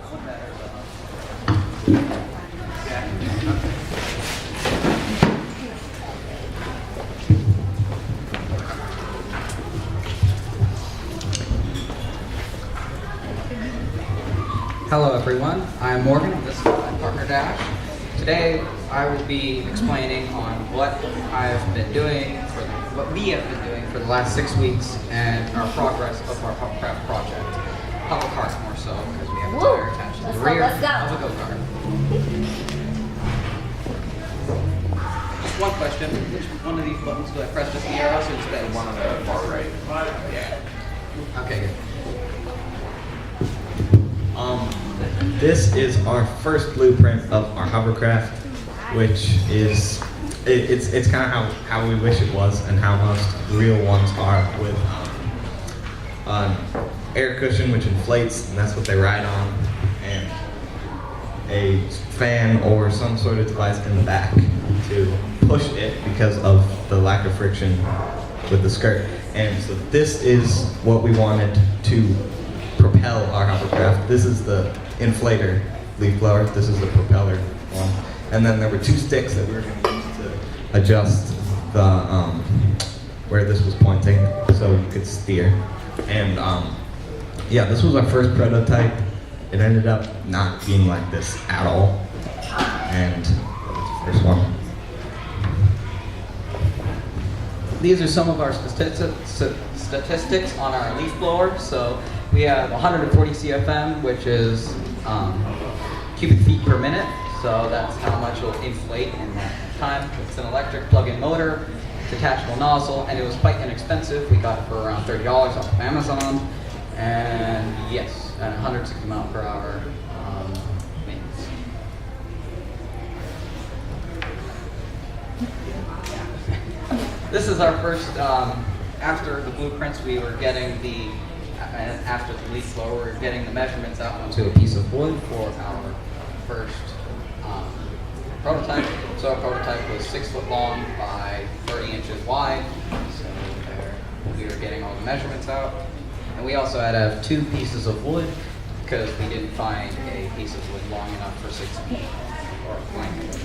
Hello everyone, I'm Morgan, this is my partner Dash. Today I will be explaining on what we have been doing for the last 6 weeks and our progress of our Hovercraft project. Hovercart more so, because we have a tire attached to the rear of a go-kart. Just one question, which one of these buttons do I press, just the arrows or the one on the far right? Yeah. Okay, good. This is our first blueprint of our hovercraft, which is it's kind of how we wish it was and how most real ones are, with an air cushion which inflates, and that's what they ride on, and a fan or some sort of device in the back to push it because of the lack of friction with the skirt. And so this is what we wanted to propel our hovercraft. This is the inflator leaf blower. This is the propeller one. And then there were 2 sticks that we were going to use to adjust the where this was pointing so you could steer. And yeah, this was our first prototype. It ended up not being like this at all. And that was the first one. These are some of our statistics on our leaf blower. So we have 140 CFM, which is cubic feet per minute. So that's how much it'll inflate in that time. It's an electric plug-in motor, detachable nozzle, and it was quite inexpensive. We got it for around $30 off of Amazon. And yes, 160 mile per hour maintenance. This is our first, after the blueprints, we were getting after the leaf blower, we were getting the measurements out onto a piece of wood for our first prototype. So our prototype was 6 foot long by 30 inches wide. So there, we were getting all the measurements out. And we also had to have 2 pieces of wood because we didn't find a piece of wood long enough for 6 feet or length.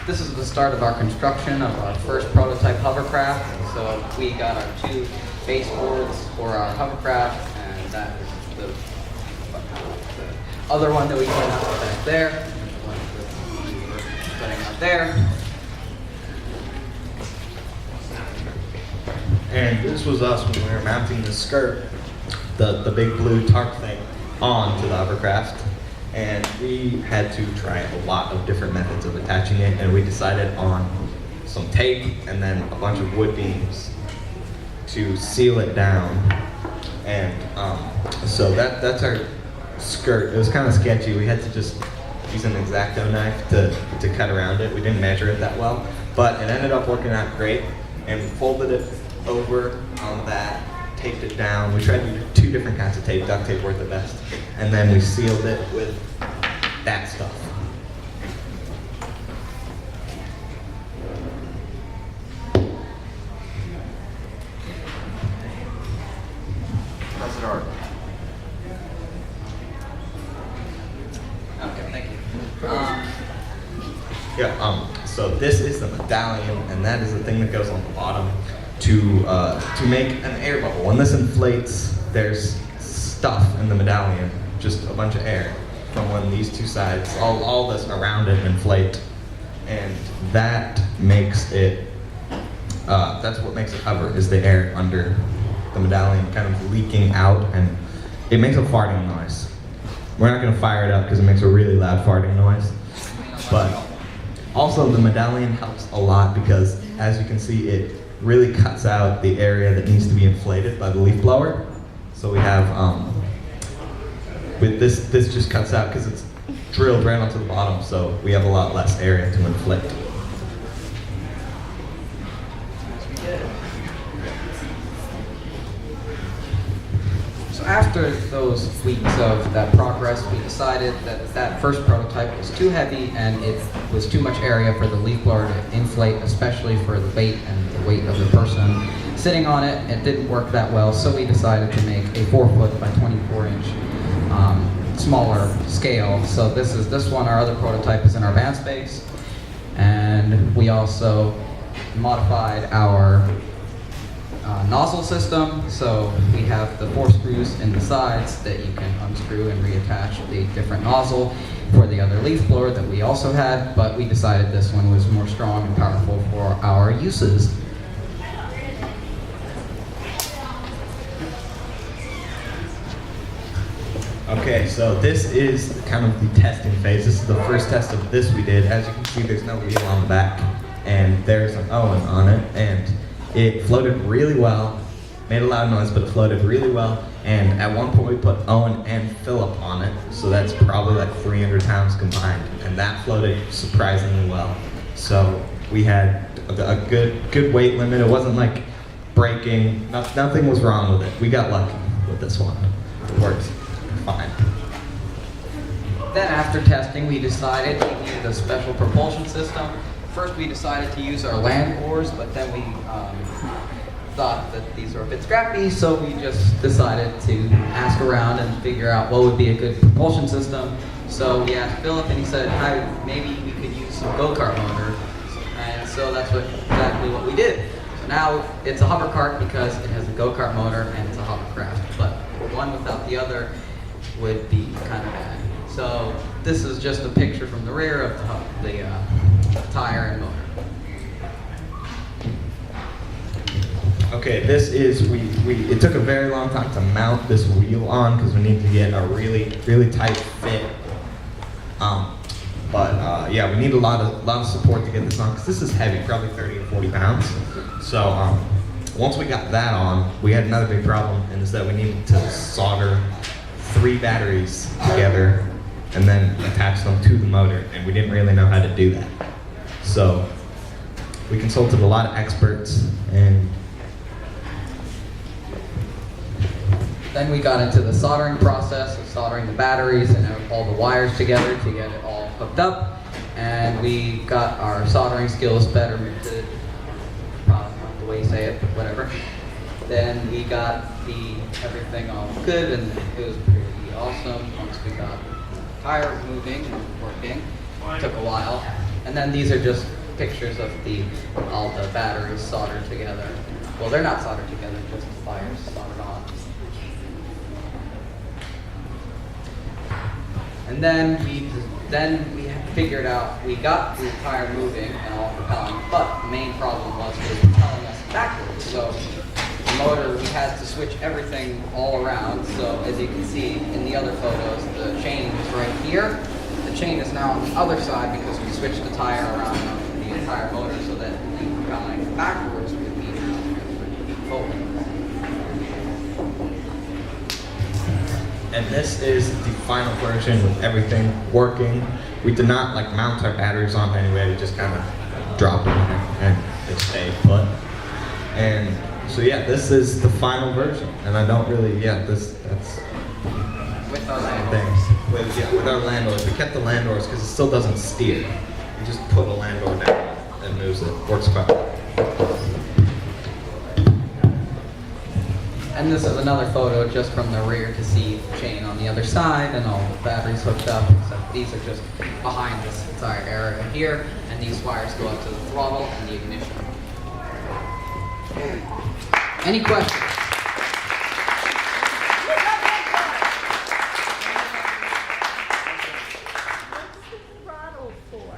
This is the start of our construction of our first prototype hovercraft. So we got our 2 baseboards for our hovercraft, and that is the other one that we put out back there. One that we were putting out there. And this was us when we were mounting the skirt, the big blue tarp thing, onto the hovercraft. And we had to try a lot of different methods of attaching it, and we decided on some tape and then a bunch of wood beams to seal it down. And so that's our skirt. It was kind of sketchy. We had to just use an X-Acto knife to cut around it. We didn't measure it that well, but it ended up working out great. And we folded it over on that, taped it down. We tried to do 2 different kinds of tape. Duct tape worked the best. And then we sealed it with that stuff. Press it hard. Okay, thank you. So this is the medallion, and that is the thing that goes on the bottom to make an air bubble. When this inflates, there's stuff in the medallion, just a bunch of air from when these 2 sides, all this around it inflate, and that makes it, that's what makes it hover, is the air under the medallion kind of leaking out, and it makes a farting noise. We're not going to fire it up because it makes a really loud farting noise, but also the medallion helps a lot because, as you can see, it really cuts out the area that needs to be inflated by the leaf blower. So we have, with this just cuts out because it's drilled right onto the bottom, so we have a lot less area to inflate. So after those weeks of that progress, we decided that that first prototype was too heavy and it was too much area for the leaf blower to inflate, especially for the weight and the weight of the person. sitting on it, it didn't work that well, so we decided to make a 4-foot by 24-inch smaller scale. So this one, our other prototype, is in our van space, and we also modified our nozzle system. So we have the 4 screws in the sides that you can unscrew and reattach the different nozzle for the other leaf blower that we also had, but we decided this one was more strong and powerful for our uses. Okay, so this is kind of the testing phase. This is the first test of this we did. As you can see, there's no wheel on the back, and there's an Owen on it, and it floated really well. Made a loud noise, but it floated really well. And at one point we put Owen and Philip on it, so that's probably like 300 pounds combined, and that floated surprisingly well. So we had a good weight limit. It wasn't like breaking. Nothing was wrong with it. We got lucky with this one. It worked fine. Then after testing, we decided we needed a special propulsion system. First we decided to use our land oars, but then we thought that these were a bit scrappy, so we just decided to ask around and figure out what would be a good propulsion system. So we asked Philip, and he said, "Hi, maybe we could use some go-kart motor." And so that's exactly what we did. So now it's a Hovercart because it has a go-kart motor and it's a hovercraft, but one without the other would be kind of bad. So this is just a picture from the rear of the tire and motor. Okay, this is, it took a very long time to mount this wheel on because we need to get a really tight fit. Yeah, we need a lot of support to get this on because this is heavy, probably 30 or 40 pounds. So once we got that on, we had another big problem, and is that we needed to solder 3 batteries together and then attach them to the motor, and we didn't really know how to do that. So we consulted a lot of experts, and then we got into the soldering process of soldering the batteries and all the wires together to get it all hooked up. And we got our soldering skills bettermented, probably not the way you say it, but whatever. Then we got everything all good, and it was pretty awesome once we got the tire moving and working. It took a while. And then these are just pictures of all the batteries soldered together. Well, they're not soldered together, just the wires soldered on. And then we figured out, we got the tire moving and all propelling, but the main problem was it was propelling us backwards. So the motor, we had to switch everything all around. So as you can see in the other photos, the chain was right here. The chain is now on the other side because we switched the tire around on the entire motor so that the propelling backwards would be forward. And this is the final version with everything working. We did not mount our batteries on anyway, we just kind of dropped them in and they stayed put. And so yeah, this is the final version. And I don't really, that's With our land things. With our land oars. We kept the land oars because it still doesn't steer. You just put a land oar down and it moves it. Works quite well. And this is another photo just from the rear to see the chain on the other side and all the batteries hooked up. Except these are just behind this entire area here, and these wires go up to the throttle and the ignition. Any questions? Throttle for?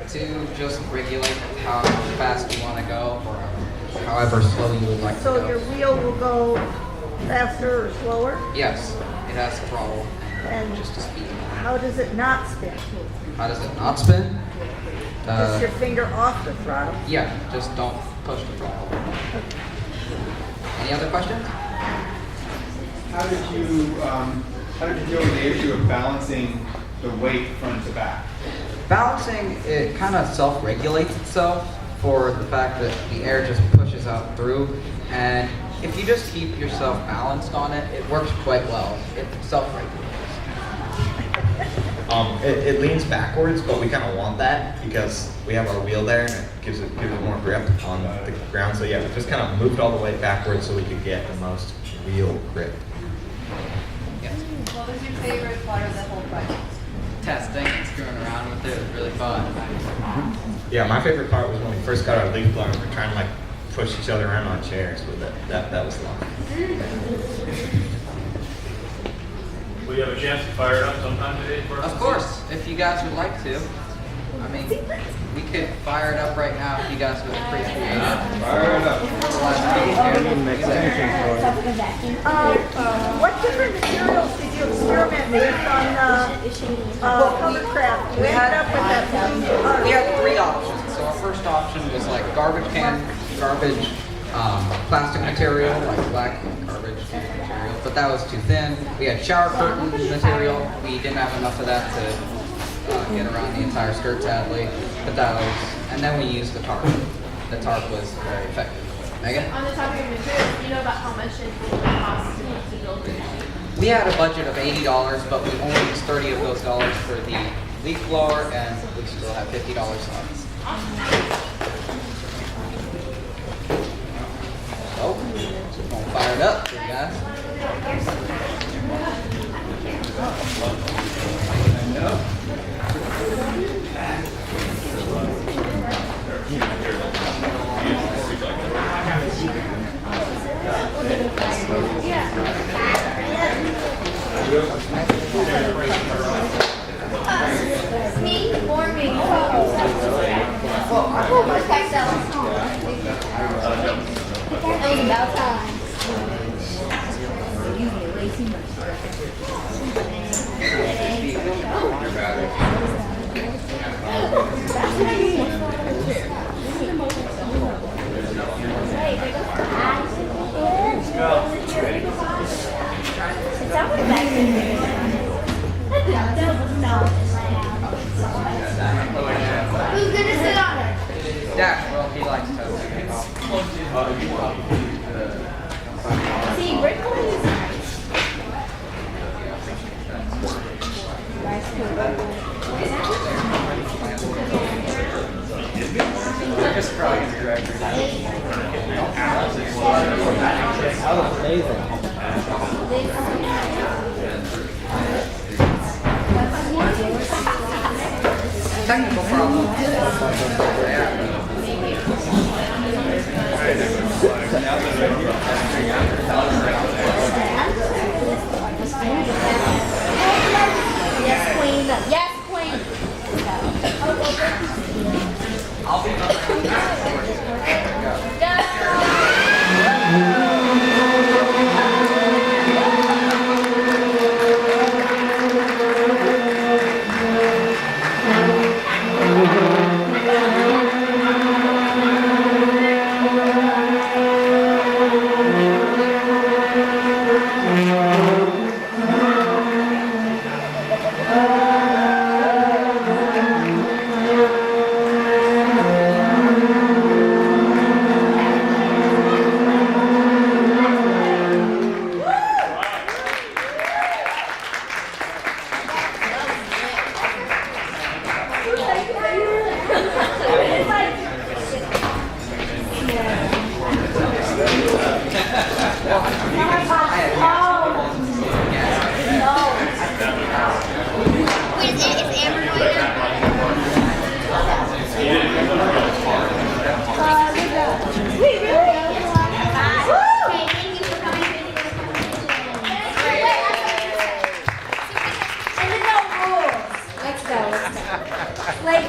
To just regulate how fast you want to go, or however slow you would like to So go. your wheel will go faster or slower? Yes, it has throttle and And just a speed. how does it not spin? How does it not spin? Just your finger off the throttle? Yeah, just don't push the throttle. Any other questions? How did you deal with the issue of balancing the weight front to back? Balancing, it kind of self-regulates itself for the fact that the air just pushes out through, and if you just keep yourself balanced on it, it works quite well. It self-regulates. It leans backwards, but we kind of want that because we have our wheel there and it gives it more grip on the ground. So yeah, we just kind of moved all the way backwards so we could get the most real grip. Yes. What was your favorite part of the whole project? Testing and screwing around with it was really fun. Yeah, my favorite part was when we first got our leaf blower and we're trying to like push each other around on chairs with it. That was fun. Will you have a chance to fire it up sometime today for us? Of course, if you guys would like to. I mean, we could fire it up right now if you guys would appreciate it. Fire it up. What different materials did you experiment with on Hovercraft? We ended up with that blue. We had 3 options. So our first option was like garbage plastic material, like black garbage material, but that was too thin. We had shower curtain material. We didn't have enough of that to get around the entire skirt, sadly. But that was, and then we used the tarp. The tarp was very effective. Megan? On the topic of materials, do you know about how much it costs to build it? We had a budget of $80, but we only used 30 of those dollars for the leaf blower, and we still have $50 left. So, gonna fire it up for you guys. Me or me? Oh, my pastel. It was about time. Who's gonna sit on it? Dash, well, he likes to. See, Rick is nice. Just probably gonna direct her. That was amazing. Technical problem. Yes, queen. Yes, queen. I'll be Like,